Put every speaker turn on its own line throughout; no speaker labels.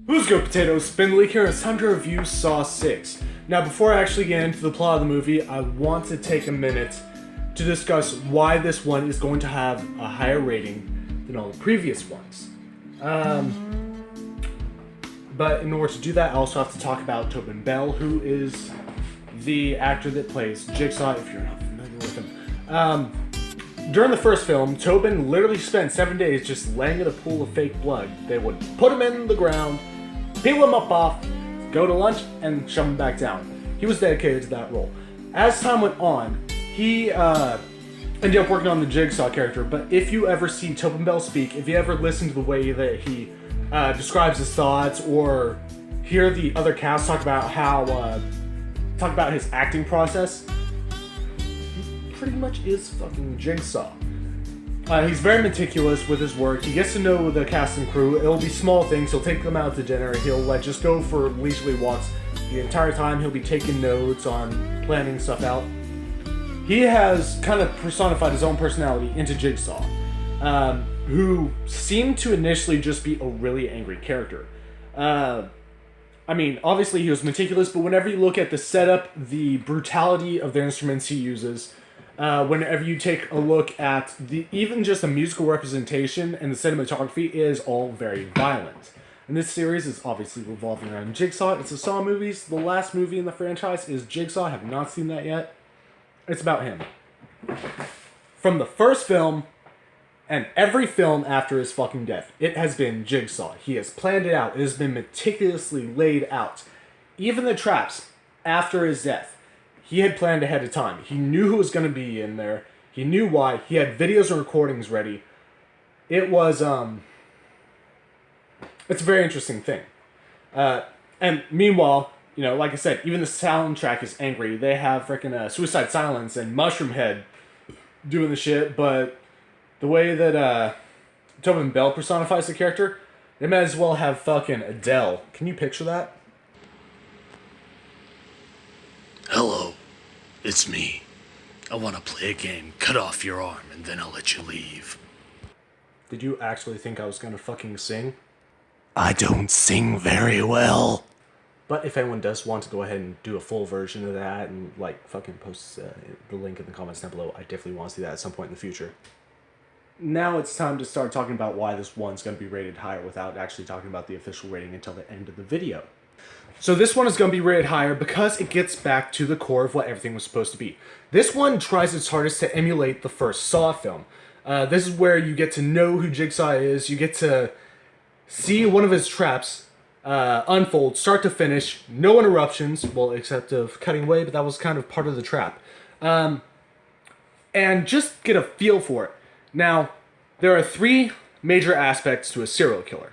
Who's good, potatoes? Spindly here, and it's time to review Saw 6. Now, before I actually get into the plot of the movie, I want to take a minute to discuss why this one is going to have a higher rating than all the previous ones. But in order to do that, I also have to talk about Tobin Bell, who is the actor that plays Jigsaw, if you're not familiar with him. During the first film, Tobin literally spent 7 days just laying in a pool of fake blood. They would put him in the ground, peel him up off, go to lunch, and shove him back down. He was dedicated to that role. As time went on, he ended up working on the Jigsaw character, but if you ever see Tobin Bell speak, if you ever listen to the way that he describes his thoughts, or hear the other cast talk about his acting process, pretty much is fucking Jigsaw. He's very meticulous with his work. He gets to know the cast and crew. It'll be small things. He'll take them out to dinner. He'll just go for leisurely walks the entire time. He'll be taking notes on planning stuff out. He has kind of personified his own personality into Jigsaw, who seemed to initially just be a really angry character. I mean, obviously he was meticulous, but whenever you look at the setup, the brutality of the instruments he uses, whenever you take a look at even just the musical representation and the cinematography, is all very violent. And this series is obviously revolving around Jigsaw. It's the Saw movies. The last movie in the franchise is Jigsaw. I have not seen that yet. It's about him. From the first film and every film after his fucking death, it has been Jigsaw. He has planned it out. It has been meticulously laid out. Even the traps after his death, he had planned ahead of time. He knew who was going to be in there. He knew why. He had videos and recordings ready. It was, it's a very interesting thing. And meanwhile, you know, like I said, even the soundtrack is angry. They have freaking Suicide Silence and Mushroomhead doing the shit, but the way that Tobin Bell personifies the character, they might as well have fucking Adele. Can you picture that?
Hello, it's me. I want to play a game. Cut off your arm and then I'll let you leave.
Did you actually think I was gonna fucking sing?
I don't sing very well.
But if anyone does want to go ahead and do a full version of that and like fucking post the link in the comments down below, I definitely want to see that at some point in the future. Now it's time to start talking about why this one's going to be rated higher without actually talking about the official rating until the end of the video. So this one is going to be rated higher because it gets back to the core of what everything was supposed to be. This one tries its hardest to emulate the first Saw film. This is where you get to know who Jigsaw is. You get to see one of his traps unfold, start to finish. No interruptions, well, except of cutting away, but that was kind of part of the trap. And just get a feel for it. Now, there are three major aspects to a serial killer.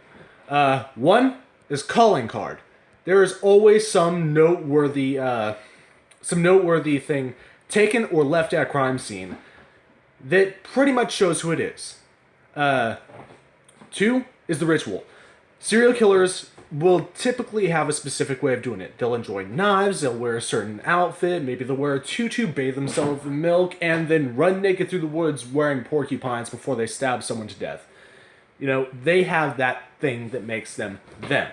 One is calling card. There is always some noteworthy thing taken or left at a crime scene that pretty much shows who it is. Two is the ritual. Serial killers will typically have a specific way of doing it. They'll enjoy knives, they'll wear a certain outfit, maybe they'll wear a tutu, bathe themselves in milk, and then run naked through the woods wearing porcupines before they stab someone to death. You know, they have that thing that makes them them.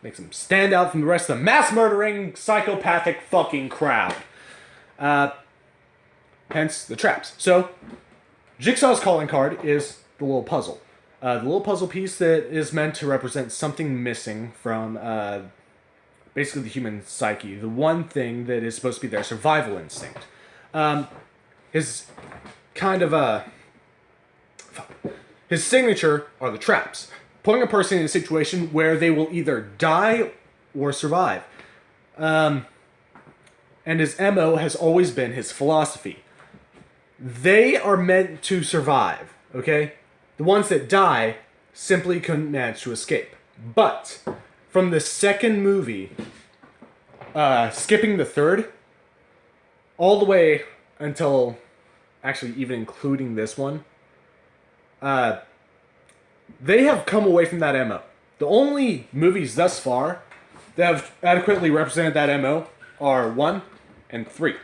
Makes them stand out from the rest of the mass-murdering, psychopathic fucking crowd. Hence, the traps. So, Jigsaw's calling card is the little puzzle. The little puzzle piece that is meant to represent something missing from basically the human psyche. The one thing that is supposed to be their survival instinct. His signature are the traps. Putting a person in a situation where they will either die or survive. And his MO has always been his philosophy. They are meant to survive, okay? The ones that die simply couldn't manage to escape. But from the second movie, skipping the third, all the way until, actually even including this one, they have come away from that MO. The only movies thus far that have adequately represented that MO are 1 and 3.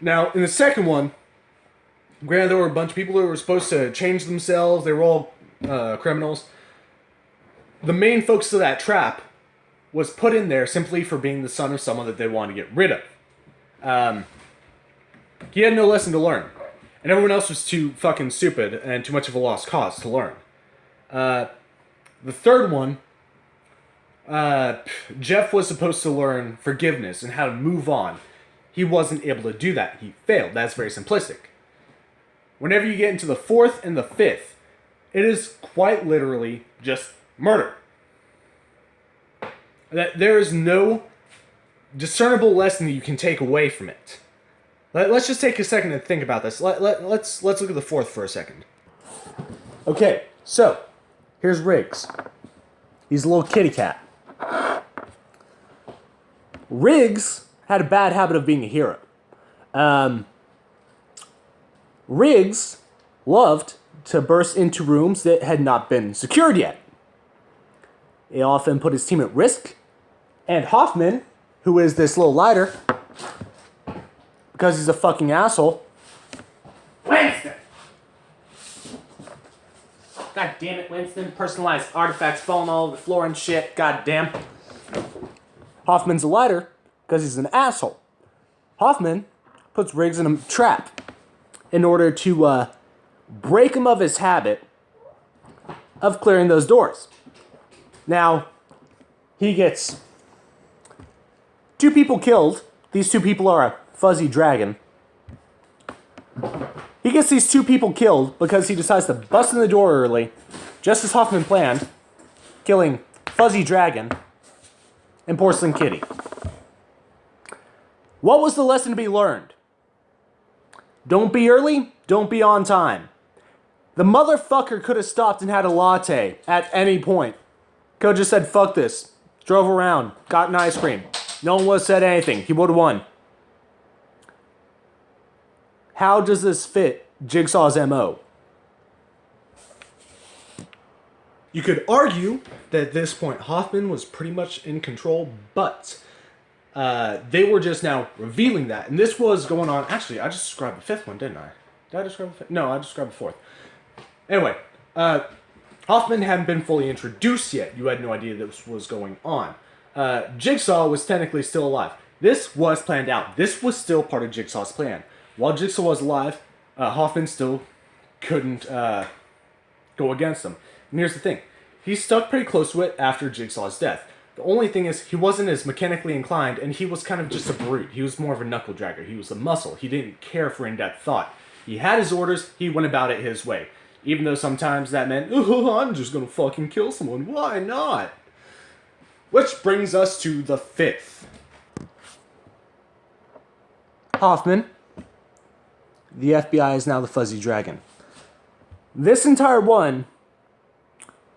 Now, in the second one, granted, there were a bunch of people who were supposed to change themselves. They were all criminals. the main focus of that trap was put in there simply for being the son of someone that they wanted to get rid of. He had no lesson to learn. And everyone else was too fucking stupid and too much of a lost cause to learn. The third one, Jeff was supposed to learn forgiveness and how to move on. He wasn't able to do that. He failed. That's very simplistic. Whenever you get into the fourth and the fifth, it is quite literally just murder. There is no discernible lesson that you can take away from it. Let's just take a second and think about this. Let's look at the fourth for a second. Okay, so here's Riggs. He's a little kitty cat. Riggs had a bad habit of being a hero. Riggs loved to burst into rooms that had not been secured yet. He often put his team at risk. And Hoffman, who is this little lighter, because he's a fucking asshole. Winston! God damn it, Winston. Personalized artifacts falling all over the floor and shit. God damn. Hoffman's a lighter because he's an asshole. Hoffman puts Riggs in a trap in order to break him of his habit of clearing those doors. Now, he gets 2 people killed. These 2 people are a fuzzy dragon. He gets these 2 people killed because he decides to bust in the door early, just as Hoffman planned, killing Fuzzy Dragon and Porcelain Kitty. What was the lesson to be learned? Don't be early, don't be on time. The motherfucker could have stopped and had a latte at any point. Could have just said, fuck this. Drove around, got an ice cream. No one would have said anything. He would have won. How does this fit Jigsaw's MO? You could argue that at this point Hoffman was pretty much in control, but they were just now revealing that. And this was going on. Actually, I just described the 5th one, didn't I? Did I describe the 5th? No, I described the 4th. Anyway, Hoffman hadn't been fully introduced yet. You had no idea this was going on. Jigsaw was technically still alive. This was planned out. This was still part of Jigsaw's plan. While Jigsaw was alive, Hoffman still couldn't go against him. And here's the thing. He stuck pretty close to it after Jigsaw's death. The only thing is, he wasn't as mechanically inclined, and he was kind of just a brute. He was more of a knuckle dragger. He was a muscle. He didn't care for in-depth thought. He had his orders. He went about it his way. Even though sometimes that meant, oh, I'm just gonna fucking kill someone. Why not? Which brings us to the 5th. Hoffman. The FBI is now the Fuzzy Dragon. This entire one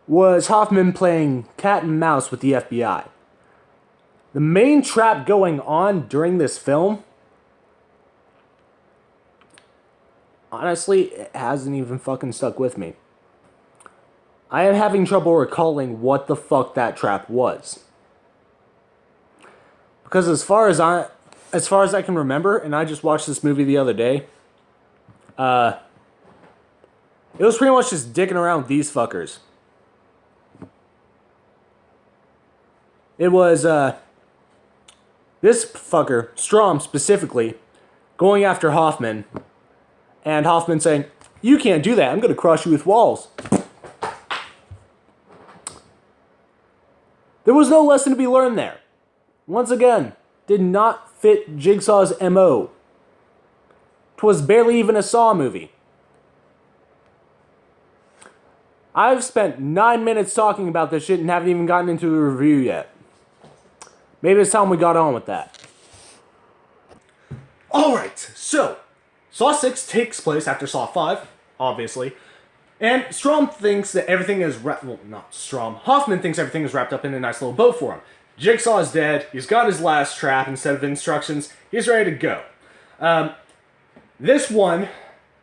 was Hoffman playing cat and mouse with the FBI. The main trap going on during this film, honestly, it hasn't even fucking stuck with me. I am having trouble recalling what the fuck that trap was. Because as far as I can remember, and I just watched this movie the other day, it was pretty much just dicking around with these fuckers. It was, this fucker, Strom specifically, going after Hoffman, and Hoffman saying, you can't do that, I'm gonna crush you with walls. There was no lesson to be learned there. Once again, did not fit Jigsaw's MO. 'Twas barely even a Saw movie. I've spent 9 minutes talking about this shit and haven't even gotten into the review yet. Maybe it's time we got on with that. Alright, so Saw 6 takes place after Saw 5, obviously. And Strom thinks that everything is Hoffman thinks everything is wrapped up in a nice little bow for him. Jigsaw is dead, he's got his last trap instead of instructions, he's ready to go. This one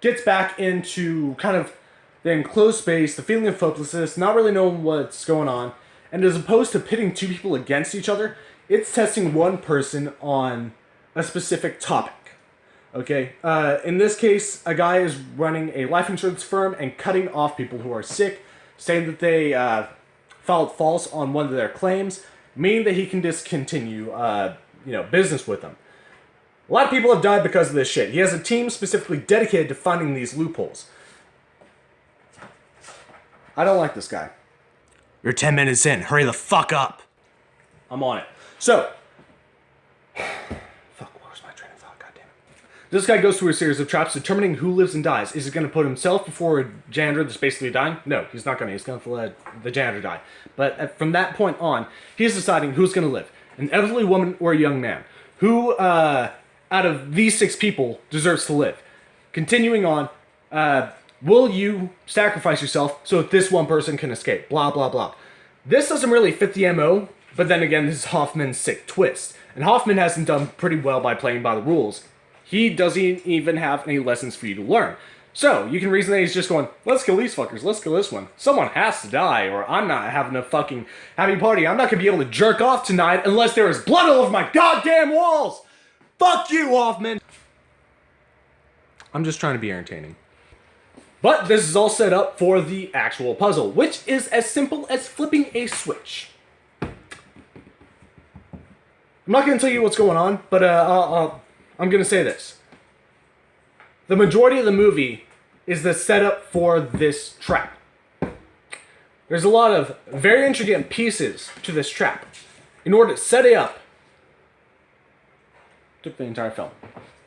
gets back into kind of the enclosed space, the feeling of hopelessness, not really knowing what's going on, and as opposed to pitting 2 people against each other, it's testing one person on a specific topic. Okay, in this case, a guy is running a life insurance firm and cutting off people who are sick, saying that they filed false on one of their claims, meaning that he can discontinue, business with them. A lot of people have died because of this shit. He has a team specifically dedicated to finding these loopholes. I don't like this guy. You're 10 minutes in. Hurry the fuck up. I'm on it. So, fuck, where's my train of thought? God damn it. This guy goes through a series of traps determining who lives and dies. Is he going to put himself before a janitor that's basically dying? No, he's not going to. He's going to let the janitor die. But from that point on, he's deciding who's going to live. An elderly woman or a young man. Who, out of these 6 people, deserves to live? Continuing on, will you sacrifice yourself so that this one person can escape? Blah, blah, blah. This doesn't really fit the MO, but then again, this is Hoffman's sick twist. And Hoffman hasn't done pretty well by playing by the rules. He doesn't even have any lessons for you to learn. So, you can reason that he's just going, let's kill these fuckers, let's kill this one. Someone has to die, or I'm not having a fucking happy party. I'm not gonna be able to jerk off tonight unless there is blood all over my goddamn walls! Fuck you, Hoffman! I'm just trying to be entertaining. But this is all set up for the actual puzzle, which is as simple as flipping a switch. I'm not going to tell you what's going on, but I'm going to say this. The majority of the movie is the setup for this trap. There's a lot of very intricate pieces to this trap. In order to set it up, took the entire film.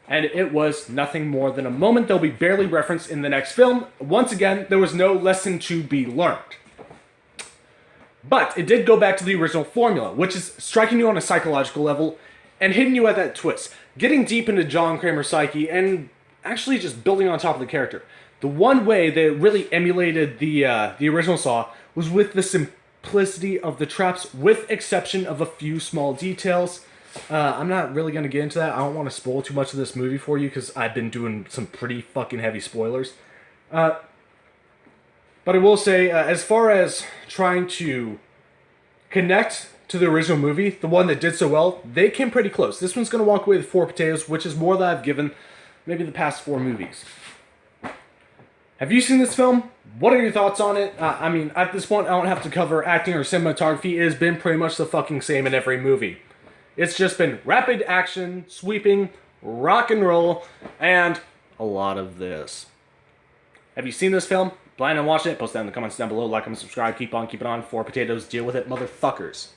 And it was nothing more than a moment that will be barely referenced in the next film. Once again, there was no lesson to be learned. But it did go back to the original formula, which is striking you on a psychological level and hitting you at that twist. Getting deep into John Kramer's psyche and actually just building on top of the character. The one way that it really emulated the original Saw was with the simplicity of the traps, with exception of a few small details. I'm not really going to get into that. I don't want to spoil too much of this movie for you because I've been doing some pretty fucking heavy spoilers. But I will say, as far as trying to connect to the original movie, the one that did so well, they came pretty close. This one's going to walk away with 4 potatoes, which is more than I've given maybe the past 4 movies. Have you seen this film? What are your thoughts on it? I mean, at this point, I don't have to cover acting or cinematography. It has been pretty much the fucking same in every movie. It's just been rapid action, sweeping, rock and roll, and a lot of this. Have you seen this film? Plan on watching it? Post that in the comments down below. Like, comment, subscribe. Keep on keeping on. 4 potatoes. Deal with it, motherfuckers.